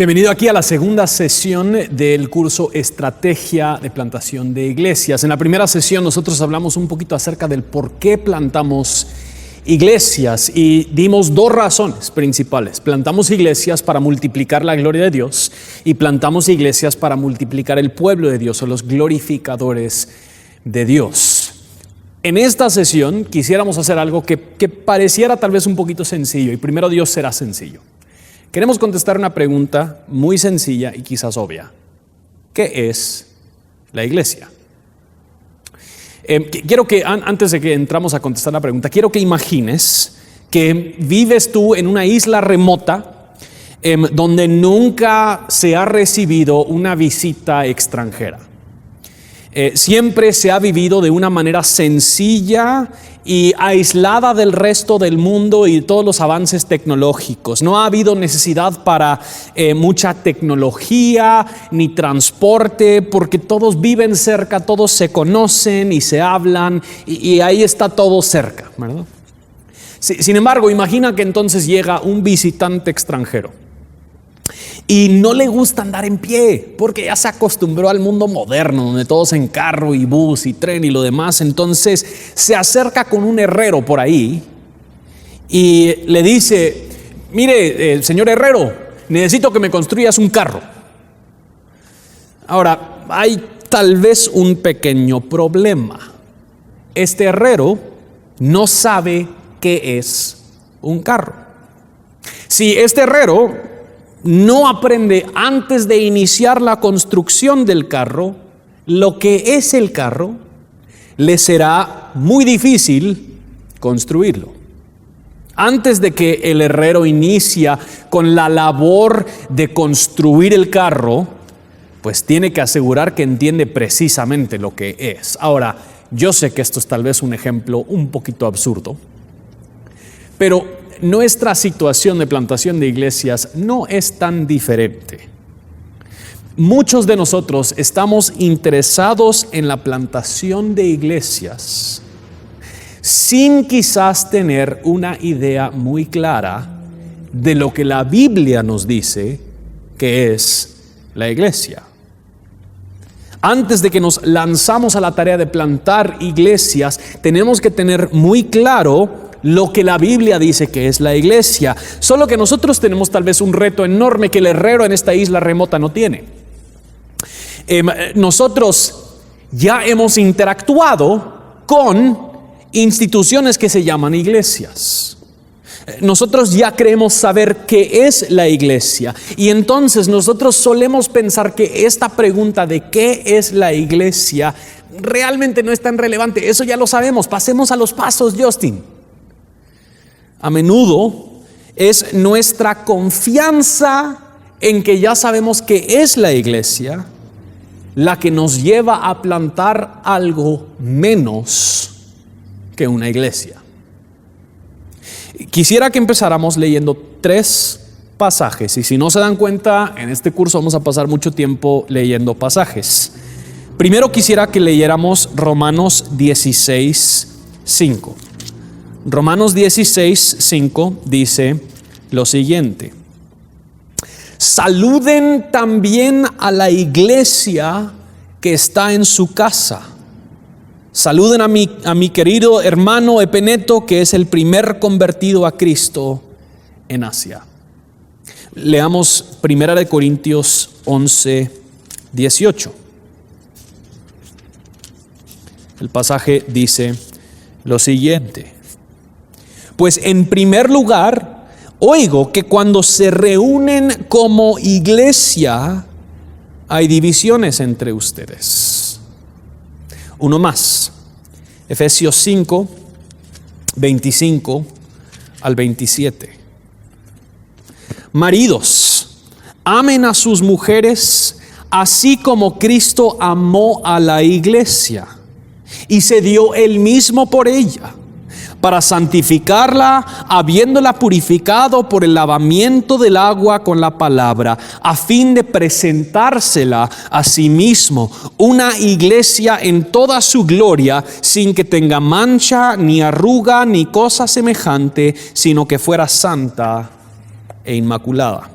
Bienvenido aquí a la segunda sesión del curso Estrategia de Plantación de Iglesias. En la primera sesión nosotros hablamos un poquito acerca del por qué plantamos iglesias y dimos dos razones principales. Plantamos iglesias para multiplicar la gloria de Dios y plantamos iglesias para multiplicar el pueblo de Dios o los glorificadores de Dios. En esta sesión quisiéramos hacer algo que pareciera tal vez un poquito sencillo, y primero Dios será sencillo. Queremos contestar una pregunta muy sencilla y quizás obvia. ¿Qué es la iglesia? Quiero que, antes de que entramos a contestar la pregunta, quiero que imagines que vives tú en una isla remota donde nunca se ha recibido una visita extranjera. Siempre se ha vivido de una manera sencilla y aislada del resto del mundo y de todos los avances tecnológicos. No ha habido necesidad para mucha tecnología ni transporte, porque todos viven cerca, todos se conocen y se hablan y ahí está todo cerca, ¿verdad? Sin embargo, imagina que entonces llega un visitante extranjero y no le gusta andar en pie, porque ya se acostumbró al mundo moderno, donde todos en carro y bus y tren y lo demás. Entonces se acerca con un herrero por ahí y le dice: mire, señor herrero, necesito que me construyas un carro. Ahora, hay tal vez un pequeño problema. Este herrero no sabe qué es un carro. Si este herrero no aprende antes de iniciar la construcción del carro lo que es el carro, le será muy difícil construirlo. Antes de que el herrero inicia con la labor de construir el carro, pues tiene que asegurar que entiende precisamente lo que es. Ahora, yo sé que esto es tal vez un ejemplo un poquito absurdo, pero nuestra situación de plantación de iglesias no es tan diferente. Muchos de nosotros estamos interesados en la plantación de iglesias sin quizás tener una idea muy clara de lo que la Biblia nos dice que es la iglesia. Antes de que nos lanzamos a la tarea de plantar iglesias, tenemos que tener muy claro lo que la Biblia dice que es la iglesia. Solo que nosotros tenemos tal vez un reto enorme que el herrero en esta isla remota no tiene. Nosotros ya hemos interactuado con instituciones que se llaman iglesias. Nosotros ya creemos saber qué es la iglesia, y entonces nosotros solemos pensar que esta pregunta de qué es la iglesia realmente no es tan relevante. Eso ya lo sabemos. Pasemos a los pasos, Justin. A menudo es nuestra confianza en que ya sabemos qué es la iglesia la que nos lleva a plantar algo menos que una iglesia. Quisiera que empezáramos leyendo 3 pasajes, y si no se dan cuenta, en este curso vamos a pasar mucho tiempo leyendo pasajes. Primero quisiera que leyéramos Romanos 16:5. Romanos 16:5 dice lo siguiente: saluden también a la iglesia que está en su casa. Saluden a mi querido hermano Epeneto, que es el primer convertido a Cristo en Asia. Leamos 1 Corintios 11:18. El pasaje dice lo siguiente: pues en primer lugar, oigo que cuando se reúnen como iglesia, hay divisiones entre ustedes. Uno más, Efesios 5:25 al 27. Maridos, amen a sus mujeres, así como Cristo amó a la iglesia y se dio él mismo por ella, para santificarla, habiéndola purificado por el lavamiento del agua con la palabra, a fin de presentársela a sí mismo, una iglesia en toda su gloria, sin que tenga mancha, ni arruga, ni cosa semejante, sino que fuera santa e inmaculada.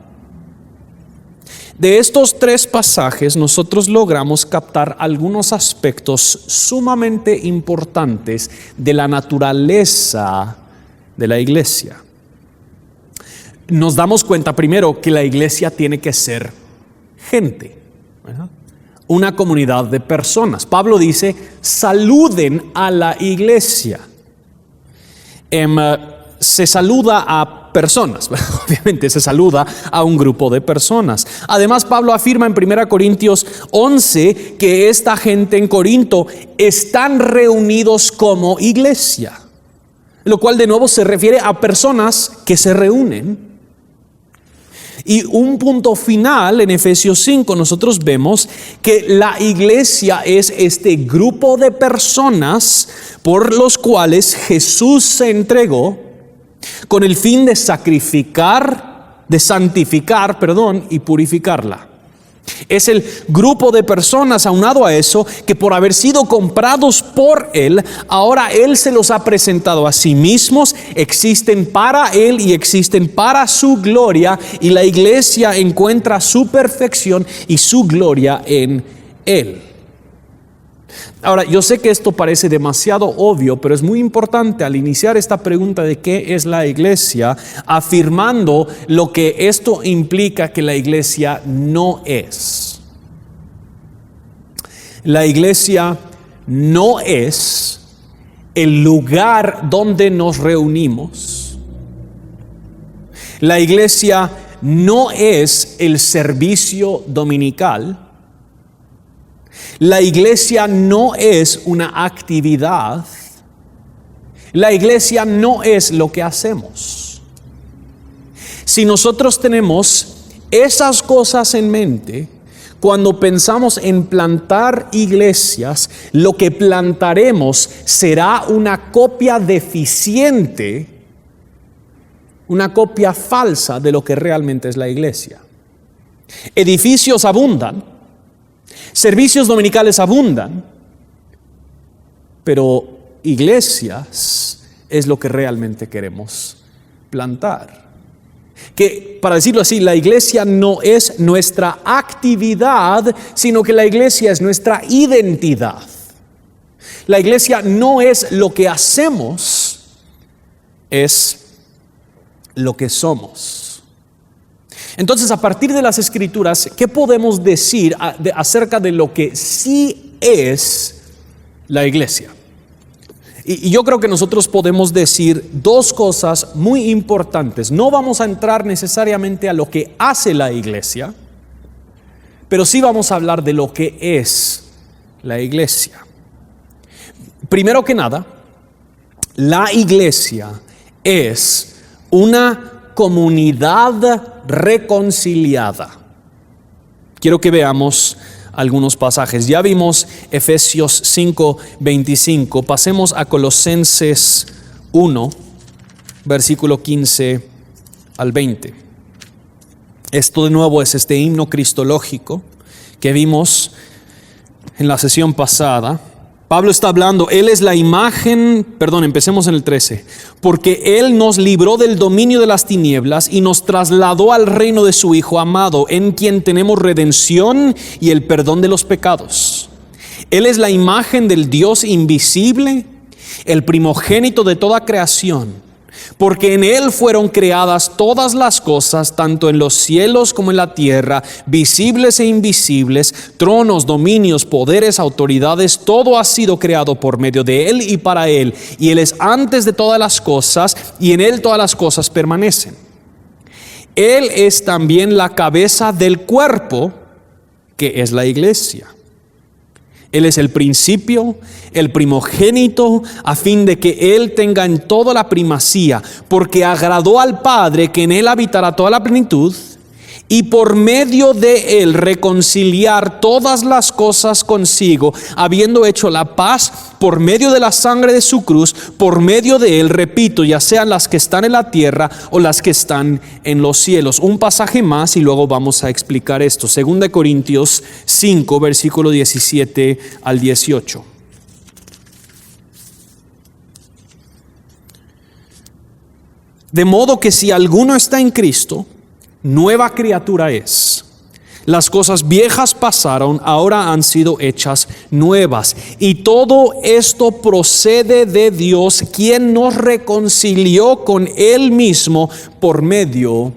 De estos tres pasajes nosotros logramos captar algunos aspectos sumamente importantes de la naturaleza de la iglesia. Nos damos cuenta primero que la iglesia tiene que ser gente, ¿verdad? Una comunidad de personas. Pablo dice, saluden a la iglesia. Se saluda a personas, obviamente se saluda a un grupo de personas. Además, Pablo afirma en 1 Corintios 11 que esta gente en Corinto están reunidos como iglesia, lo cual de nuevo se refiere a personas que se reúnen. Y un punto final en Efesios 5 nosotros vemos que la iglesia es este grupo de personas por los cuales Jesús se entregó con el fin de santificar y purificarla. Es el grupo de personas, aunado a eso, que por haber sido comprados por Él, ahora Él se los ha presentado a sí mismos, existen para Él y existen para su gloria, y la iglesia encuentra su perfección y su gloria en Él. Ahora, yo sé que esto parece demasiado obvio, pero es muy importante al iniciar esta pregunta de qué es la iglesia, afirmando lo que esto implica que la iglesia no es. La iglesia no es el lugar donde nos reunimos. La iglesia no es el servicio dominical. La iglesia no es una actividad. La iglesia no es lo que hacemos. Si nosotros tenemos esas cosas en mente, cuando pensamos en plantar iglesias, lo que plantaremos será una copia deficiente, una copia falsa de lo que realmente es la iglesia. Edificios abundan. Servicios dominicales abundan, pero iglesias es lo que realmente queremos plantar. Que, para decirlo así, la iglesia no es nuestra actividad, sino que la iglesia es nuestra identidad. La iglesia no es lo que hacemos, es lo que somos. Entonces, a partir de las Escrituras, ¿qué podemos decir acerca de lo que sí es la iglesia? Y yo creo que nosotros podemos decir dos cosas muy importantes. No vamos a entrar necesariamente a lo que hace la iglesia, pero sí vamos a hablar de lo que es la iglesia. Primero que nada, la iglesia es una comunidad reconciliada. Quiero que veamos algunos pasajes. Ya vimos Efesios 5:25. Pasemos a Colosenses 1, versículo 15 al 20. Esto de nuevo es este himno cristológico que vimos en la sesión pasada. Pablo está hablando, Él es la imagen, empecemos en el 13, porque Él nos libró del dominio de las tinieblas y nos trasladó al reino de su Hijo amado, en quien tenemos redención y el perdón de los pecados. Él es la imagen del Dios invisible, el primogénito de toda creación, porque en Él fueron creadas todas las cosas, tanto en los cielos como en la tierra, visibles e invisibles, tronos, dominios, poderes, autoridades, todo ha sido creado por medio de Él y para Él. Y Él es antes de todas las cosas, y en Él todas las cosas permanecen. Él es también la cabeza del cuerpo, que es la iglesia. Él es el principio, el primogénito, a fin de que Él tenga en todo la primacía, porque agradó al Padre que en Él habitará toda la plenitud, y por medio de Él reconciliar todas las cosas consigo, habiendo hecho la paz por medio de la sangre de su cruz. Por medio de Él, repito, ya sean las que están en la tierra o las que están en los cielos. Un pasaje más y luego vamos a explicar esto. 2 Corintios 5, versículo 17 al 18. De modo que si alguno está en Cristo, nueva criatura es. Las cosas viejas pasaron, ahora han sido hechas nuevas. Y todo esto procede de Dios, quien nos reconcilió con Él mismo por medio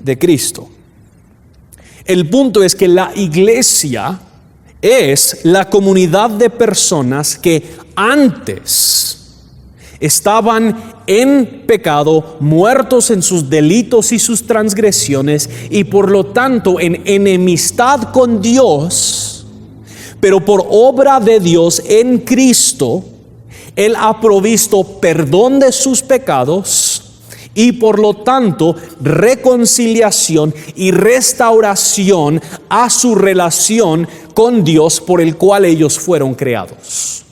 de Cristo. El punto es que la iglesia es la comunidad de personas que antes estaban en pecado, muertos en sus delitos y sus transgresiones, y por lo tanto en enemistad con Dios, pero por obra de Dios en Cristo, Él ha provisto perdón de sus pecados y por lo tanto reconciliación y restauración a su relación con Dios por el cual ellos fueron creados.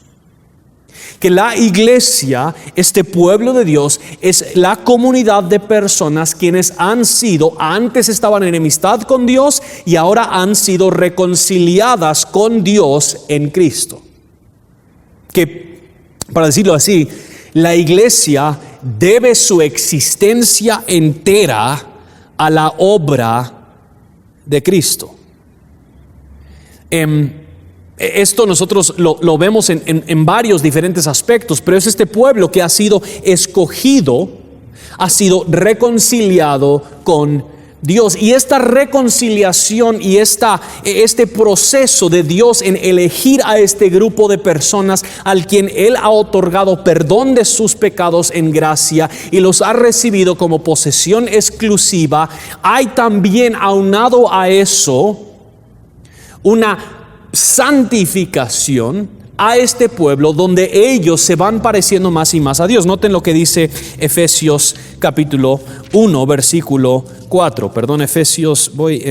Que la iglesia, este pueblo de Dios, es la comunidad de personas quienes antes estaban en enemistad con Dios y ahora han sido reconciliadas con Dios en Cristo. Que, para decirlo así, la iglesia debe su existencia entera a la obra de Cristo. Esto nosotros lo vemos en varios diferentes aspectos, pero es este pueblo que ha sido escogido, ha sido reconciliado con Dios. Y esta reconciliación y este proceso de Dios en elegir a este grupo de personas al quien Él ha otorgado perdón de sus pecados en gracia y los ha recibido como posesión exclusiva, hay también aunado a eso una santificación a este pueblo donde ellos se van pareciendo más y más a Dios. Noten lo que dice Efesios capítulo 1 versículo 4. Perdón, Efesios, voy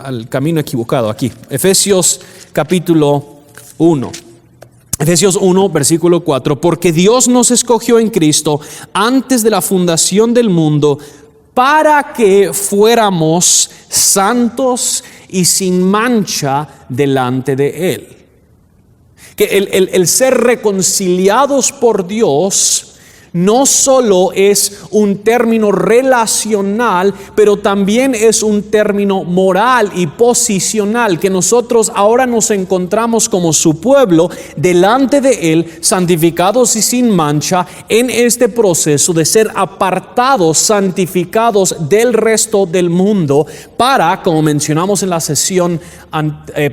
al camino equivocado aquí. Efesios capítulo 1. Efesios 1 versículo 4. Porque Dios nos escogió en Cristo antes de la fundación del mundo para que fuéramos santos y sin mancha delante de Él. Que el ser reconciliados por Dios no solo es un término relacional, pero también es un término moral y posicional, que nosotros ahora nos encontramos como su pueblo delante de Él, santificados y sin mancha, en este proceso de ser apartados, santificados del resto del mundo, para, como mencionamos en la sesión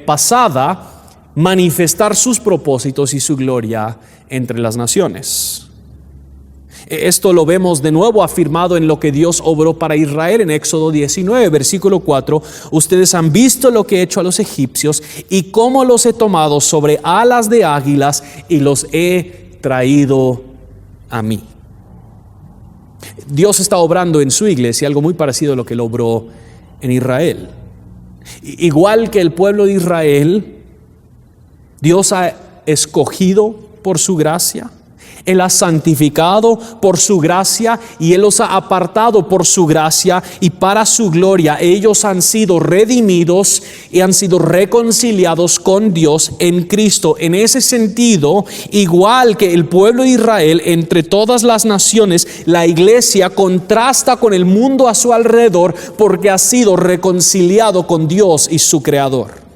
pasada, manifestar sus propósitos y su gloria entre las naciones. Esto lo vemos de nuevo afirmado en lo que Dios obró para Israel en Éxodo 19, versículo 4. Ustedes han visto lo que he hecho a los egipcios y cómo los he tomado sobre alas de águilas y los he traído a mí. Dios está obrando en su iglesia algo muy parecido a lo que Él obró en Israel. Igual que el pueblo de Israel, Dios ha escogido por su gracia, Él ha santificado por su gracia y Él los ha apartado por su gracia y para su gloria. Ellos han sido redimidos y han sido reconciliados con Dios en Cristo. En ese sentido, igual que el pueblo de Israel, entre todas las naciones, la iglesia contrasta con el mundo a su alrededor porque ha sido reconciliado con Dios y su Creador.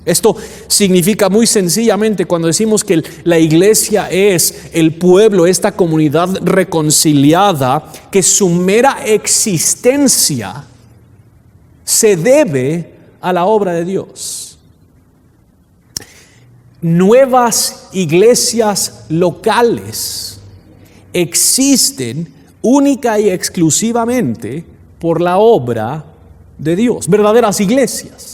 Esto significa muy sencillamente cuando decimos que la iglesia es el pueblo, esta comunidad reconciliada, que su mera existencia se debe a la obra de Dios. Nuevas iglesias locales existen única y exclusivamente por la obra de Dios, verdaderas iglesias.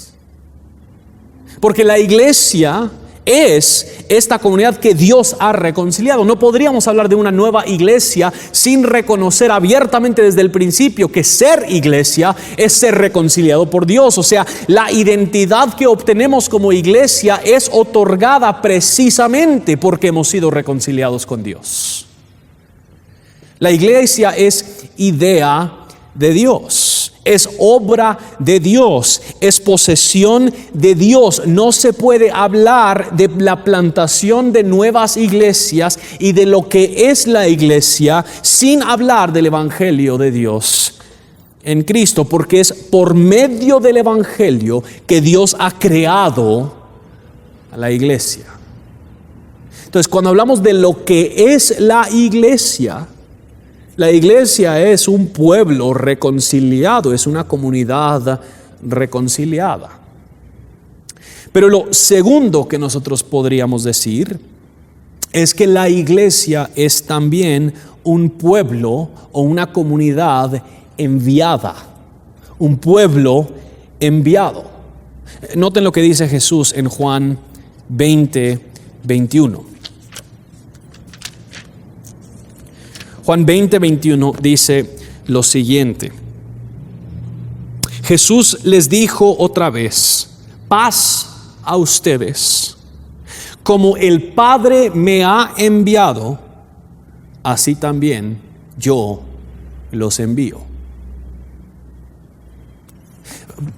Porque la iglesia es esta comunidad que Dios ha reconciliado. No podríamos hablar de una nueva iglesia sin reconocer abiertamente desde el principio que ser iglesia es ser reconciliado por Dios. O sea, la identidad que obtenemos como iglesia es otorgada precisamente porque hemos sido reconciliados con Dios. La iglesia es idea de Dios. Es obra de Dios, es posesión de Dios. No se puede hablar de la plantación de nuevas iglesias y de lo que es la iglesia sin hablar del Evangelio de Dios en Cristo, porque es por medio del Evangelio que Dios ha creado a la iglesia. Entonces, cuando hablamos de lo que es la iglesia es un pueblo reconciliado, es una comunidad reconciliada. Pero lo segundo que nosotros podríamos decir es que la iglesia es también un pueblo o una comunidad enviada, un pueblo enviado. Noten lo que dice Jesús en Juan 20:21. Juan 20:21 dice lo siguiente: Jesús les dijo otra vez: paz a ustedes. Como el Padre me ha enviado, así también yo los envío.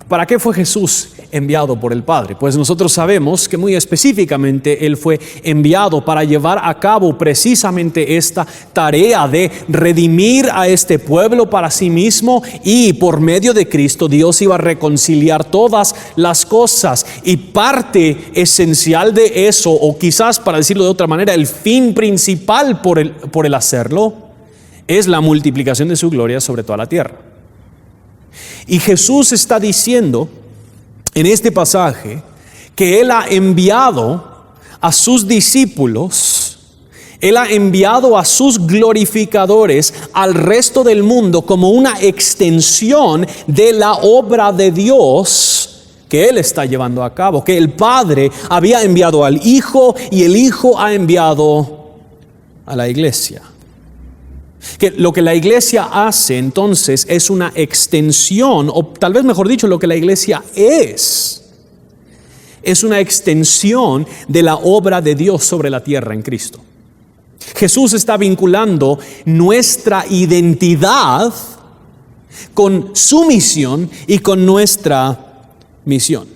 ¿Para qué fue Jesús enviado por el Padre? Pues nosotros sabemos que muy específicamente Él fue enviado para llevar a cabo precisamente esta tarea de redimir a este pueblo para sí mismo, y por medio de Cristo Dios iba a reconciliar todas las cosas, y parte esencial de eso, o quizás para decirlo de otra manera, el fin principal por el hacerlo, es la multiplicación de su gloria sobre toda la tierra. Y Jesús está diciendo en este pasaje que Él ha enviado a sus discípulos, Él ha enviado a sus glorificadores al resto del mundo como una extensión de la obra de Dios que Él está llevando a cabo, que el Padre había enviado al Hijo y el Hijo ha enviado a la iglesia. Que lo que la iglesia hace entonces es una extensión, o tal vez mejor dicho, lo que la iglesia es una extensión de la obra de Dios sobre la tierra en Cristo. Jesús está vinculando nuestra identidad con su misión y con nuestra misión.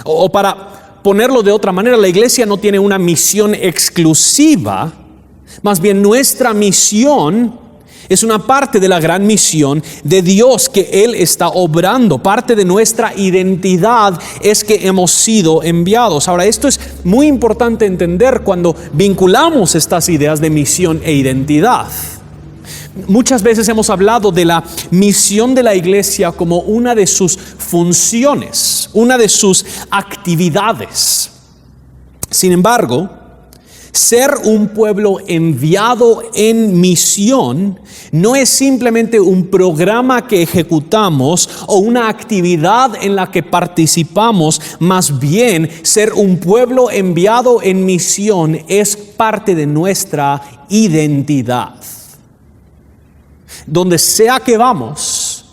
O para ponerlo de otra manera, la iglesia no tiene una misión exclusiva. Más bien, nuestra misión es una parte de la gran misión de Dios que Él está obrando. Parte de nuestra identidad es que hemos sido enviados. Ahora, esto es muy importante entender cuando vinculamos estas ideas de misión e identidad. Muchas veces hemos hablado de la misión de la iglesia como una de sus funciones, una de sus actividades. Sin embargo, ser un pueblo enviado en misión no es simplemente un programa que ejecutamos o una actividad en la que participamos. Más bien, ser un pueblo enviado en misión es parte de nuestra identidad. Donde sea que vamos,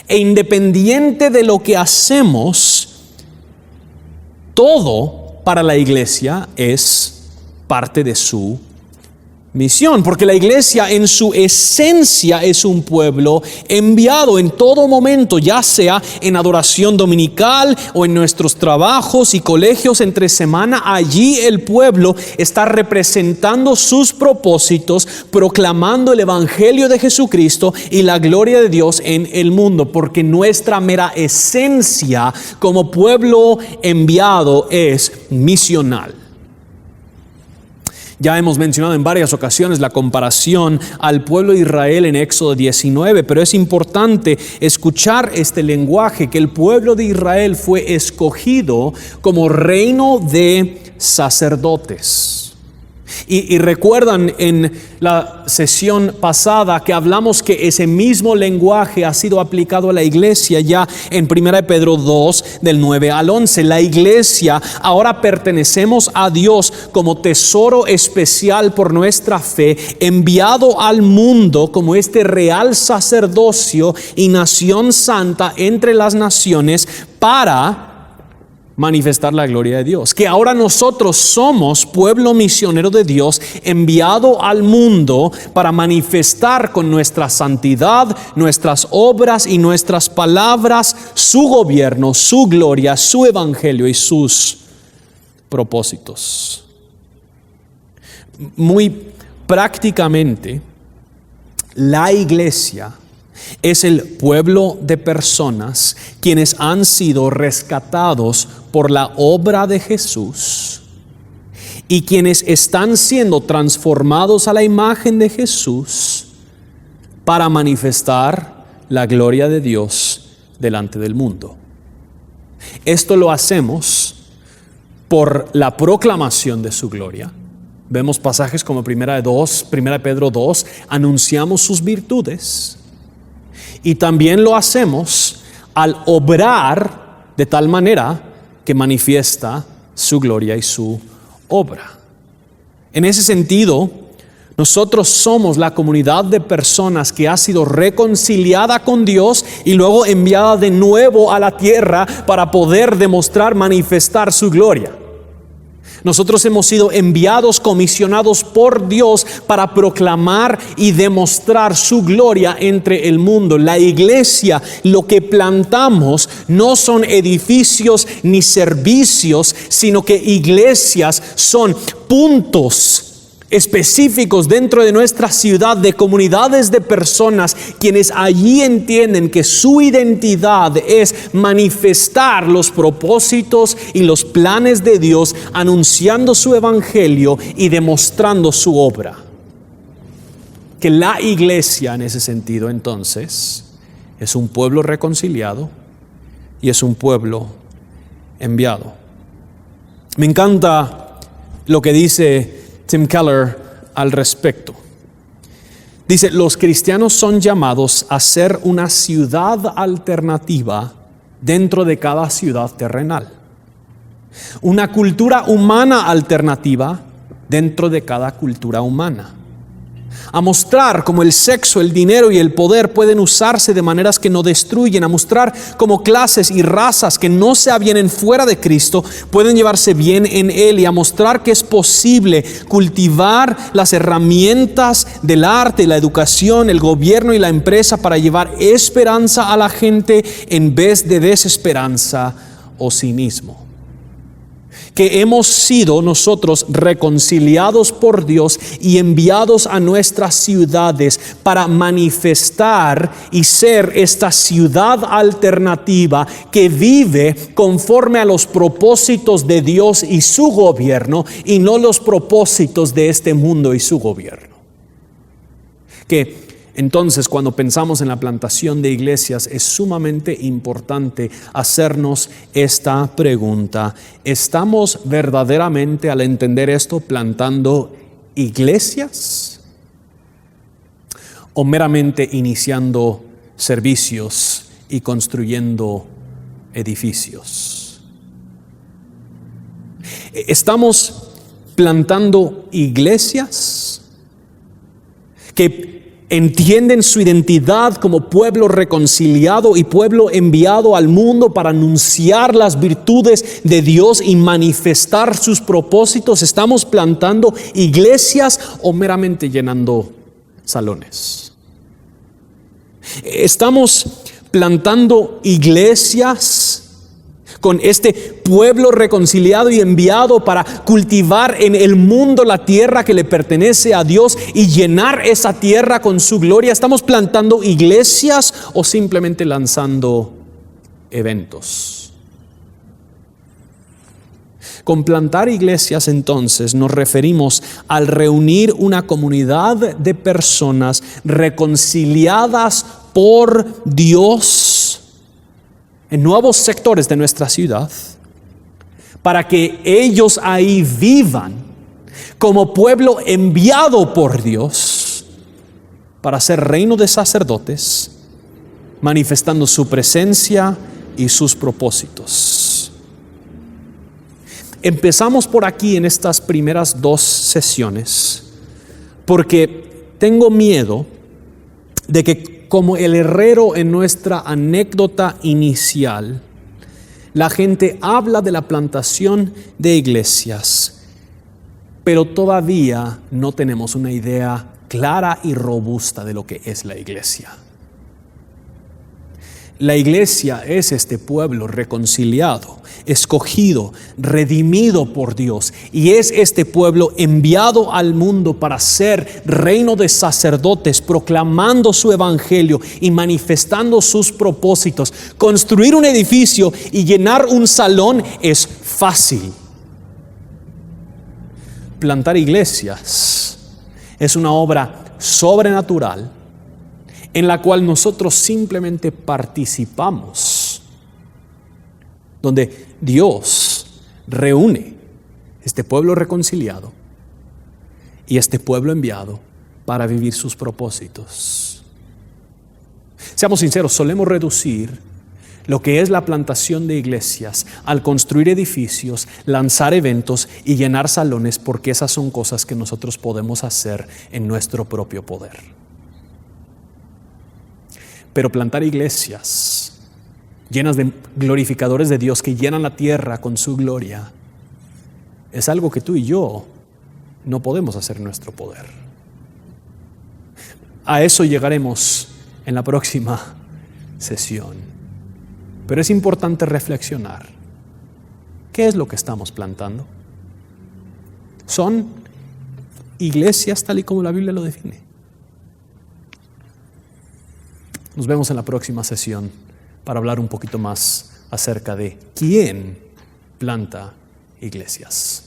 e independiente de lo que hacemos, todo para la iglesia es parte de su misión, porque la iglesia en su esencia es un pueblo enviado en todo momento, ya sea en adoración dominical o en nuestros trabajos y colegios entre semana. Allí el pueblo está representando sus propósitos, proclamando el evangelio de Jesucristo y la gloria de Dios en el mundo, porque nuestra mera esencia como pueblo enviado es misional. Ya hemos mencionado en varias ocasiones la comparación al pueblo de Israel en Éxodo 19, pero es importante escuchar este lenguaje, que el pueblo de Israel fue escogido como reino de sacerdotes. Y recuerdan en la sesión pasada que hablamos que ese mismo lenguaje ha sido aplicado a la iglesia ya en 1 Pedro 2 del 9 al 11. La iglesia ahora pertenecemos a Dios como tesoro especial por nuestra fe, enviado al mundo como este real sacerdocio y nación santa entre las naciones para manifestar la gloria de Dios. Que ahora nosotros somos pueblo misionero de Dios, enviado al mundo para manifestar con nuestra santidad, nuestras obras y nuestras palabras su gobierno, su gloria, su evangelio y sus propósitos. Muy prácticamente, la iglesia Es el pueblo de personas quienes han sido rescatados por la obra de Jesús y quienes están siendo transformados a la imagen de Jesús para manifestar la gloria de Dios delante del mundo. Esto lo hacemos por la proclamación de su gloria. Vemos pasajes como 1 Pedro 2, anunciamos sus virtudes. Y también lo hacemos al obrar de tal manera que manifiesta su gloria y su obra. En ese sentido, nosotros somos la comunidad de personas que ha sido reconciliada con Dios y luego enviada de nuevo a la tierra para poder demostrar, manifestar su gloria. Nosotros hemos sido enviados, comisionados por Dios para proclamar y demostrar su gloria entre el mundo. La iglesia, lo que plantamos, no son edificios ni servicios, sino que iglesias son puntos específicos dentro de nuestra ciudad, de comunidades de personas quienes allí entienden que su identidad es manifestar los propósitos y los planes de Dios, anunciando su evangelio y demostrando su obra. Que la iglesia, en ese sentido, entonces, es un pueblo reconciliado y es un pueblo enviado. Me encanta lo que dice Tim Keller al respecto. Dice, los cristianos son llamados a ser una ciudad alternativa dentro de cada ciudad terrenal. Una cultura humana alternativa dentro de cada cultura humana. A mostrar cómo el sexo, el dinero y el poder pueden usarse de maneras que no destruyen. A mostrar cómo clases y razas que no se avienen fuera de Cristo pueden llevarse bien en Él. Y a mostrar que es posible cultivar las herramientas del arte, la educación, el gobierno y la empresa para llevar esperanza a la gente en vez de desesperanza o cinismo. Que hemos sido nosotros reconciliados por Dios y enviados a nuestras ciudades para manifestar y ser esta ciudad alternativa que vive conforme a los propósitos de Dios y su gobierno y no los propósitos de este mundo y su gobierno. Que entonces, cuando pensamos en la plantación de iglesias, es sumamente importante hacernos esta pregunta. ¿Estamos verdaderamente, al entender esto, plantando iglesias? ¿O meramente iniciando servicios y construyendo edificios? ¿Estamos plantando iglesias que entienden su identidad como pueblo reconciliado y pueblo enviado al mundo para anunciar las virtudes de Dios y manifestar sus propósitos? ¿Estamos plantando iglesias o meramente llenando salones? ¿Estamos plantando iglesias con este pueblo reconciliado y enviado para cultivar en el mundo la tierra que le pertenece a Dios y llenar esa tierra con su gloria? ¿Estamos plantando iglesias o simplemente lanzando eventos? Con plantar iglesias, entonces, nos referimos al reunir una comunidad de personas reconciliadas por Dios en nuevos sectores de nuestra ciudad, para que ellos ahí vivan como pueblo enviado por Dios para ser reino de sacerdotes, manifestando su presencia y sus propósitos. Empezamos por aquí en estas primeras 2 sesiones, porque tengo miedo de que, como el herrero en nuestra anécdota inicial, la gente habla de la plantación de iglesias, pero todavía no tenemos una idea clara y robusta de lo que es la iglesia. La iglesia es este pueblo reconciliado, escogido, redimido por Dios, y es este pueblo enviado al mundo para ser reino de sacerdotes, proclamando su evangelio y manifestando sus propósitos. Construir un edificio y llenar un salón es fácil. Plantar iglesias es una obra sobrenatural en la cual nosotros simplemente participamos, donde Dios reúne este pueblo reconciliado y este pueblo enviado para vivir sus propósitos. Seamos sinceros, solemos reducir lo que es la plantación de iglesias al construir edificios, lanzar eventos y llenar salones, porque esas son cosas que nosotros podemos hacer en nuestro propio poder. Pero plantar iglesias llenas de glorificadores de Dios que llenan la tierra con su gloria es algo que tú y yo no podemos hacer en nuestro poder. A eso llegaremos en la próxima sesión. Pero es importante reflexionar. ¿Qué es lo que estamos plantando? ¿Son iglesias tal y como la Biblia lo define? Nos vemos en la próxima sesión para hablar un poquito más acerca de quién planta iglesias.